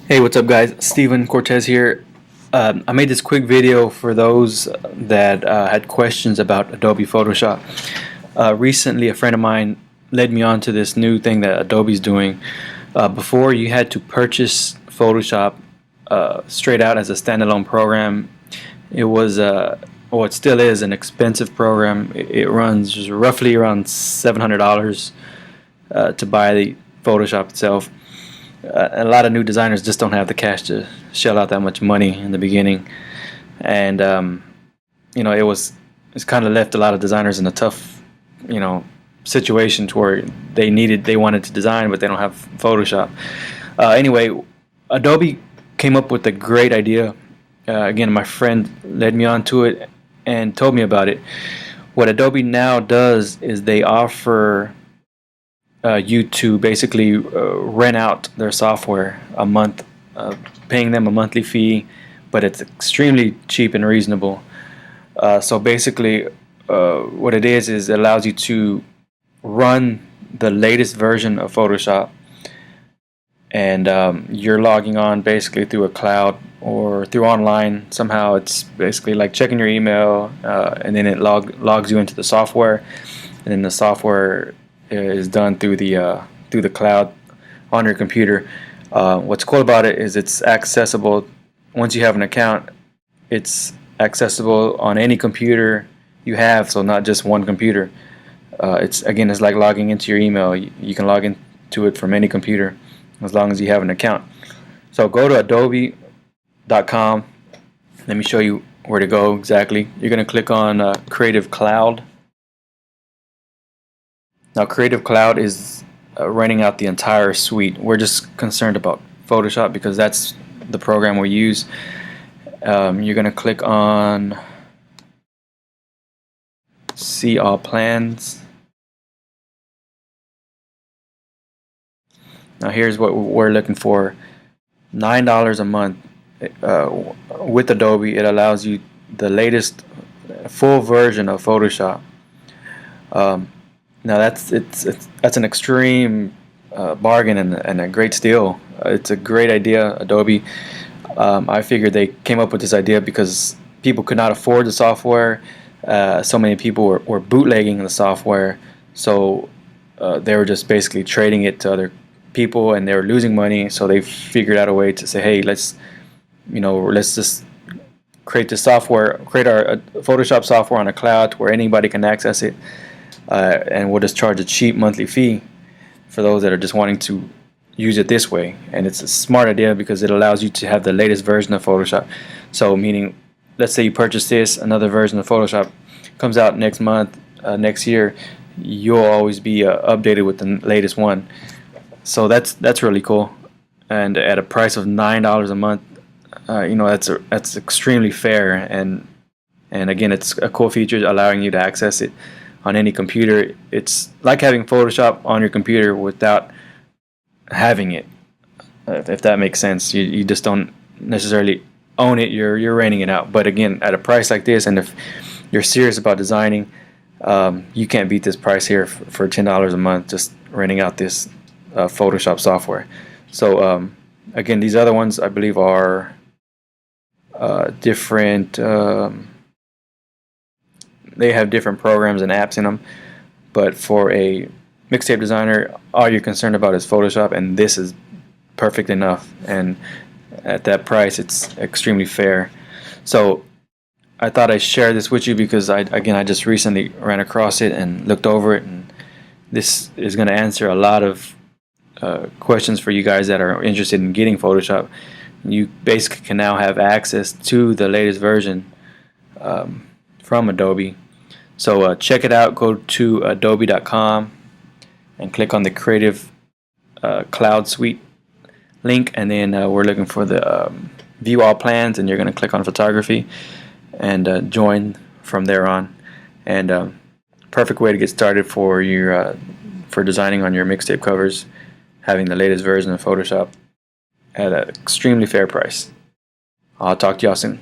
Hey, what's up, guys? Steven Cortez here. I made this quick video for those that had questions about Adobe Photoshop. Recently, a friend of mine led me on to this new thing that Adobe's doing. Before, you had to purchase Photoshop straight out as a standalone program. It was, well, it still is an expensive program. It runs roughly around $700 to buy the Photoshop itself. A lot of new designers just don't have the cash to shell out that much money in the beginning, and it's kind of left a lot of designers in a tough situation to where they wanted to design but they don't have Photoshop. Anyway, Adobe came up with a great idea. Again, my friend led me on to it and told me about it. What Adobe now does is they offer you to basically rent out their software a month, paying them a monthly fee, but it's extremely cheap and reasonable. So basically, what it is it allows you to run the latest version of Photoshop, and you're logging on basically through a cloud or through online. Somehow it's basically like checking your email, and then it logs you into the software, and then the software is done through the cloud on your computer. What's cool about it is it's accessible once you have an account. It's accessible on any computer you have, so not just one computer. It's like logging into your email. You can log into it from any computer as long as you have an account. So go to adobe.com. Let me show you where to go exactly. You're going to click on Creative Cloud. Now, Creative Cloud is renting out the entire suite. We're just concerned about Photoshop because that's the program we use. You're going to click on See All Plans. Now, here's what we're looking for. $9 a month with Adobe. It allows you the latest full version of Photoshop. Now that's an extreme bargain and a great steal. It's a great idea, Adobe. I figured they came up with this idea because people could not afford the software. So many people were bootlegging the software, so they were just basically trading it to other people, and they were losing money. So they figured out a way to say, hey, let's just create the software, create our Photoshop software on a cloud where anybody can access it. And we'll just charge a cheap monthly fee for those that are just wanting to use it this way. And it's a smart idea because it allows you to have the latest version of Photoshop. So meaning, let's say you purchase this, another version of Photoshop comes out next month, next year, you'll always be updated with the latest one. So that's really cool. And at a price of $9 a month, that's extremely fair. And again, it's a cool feature allowing you to access it on any computer. It's like having Photoshop on your computer without having it, if that makes sense. You just don't necessarily own it, you're renting it out. But again, at a price like this, and if you're serious about designing, you can't beat this price here for $10 a month, just renting out this Photoshop software. So again, these other ones I believe are different. They have different programs and apps in them, but for a mixtape designer, all you're concerned about is Photoshop, and this is perfect enough. And at that price, it's extremely fair. So I thought I'd share this with you because I just recently ran across it and looked over it, and this is going to answer a lot of questions for you guys that are interested in getting Photoshop. You basically can now have access to the latest version from Adobe. So check it out. Go to adobe.com and click on the Creative Cloud Suite link, and then we're looking for the View All Plans, and you're going to click on Photography and join from there on. And perfect way to get started for your for designing on your mixtape covers, having the latest version of Photoshop at an extremely fair price. I'll talk to y'all soon.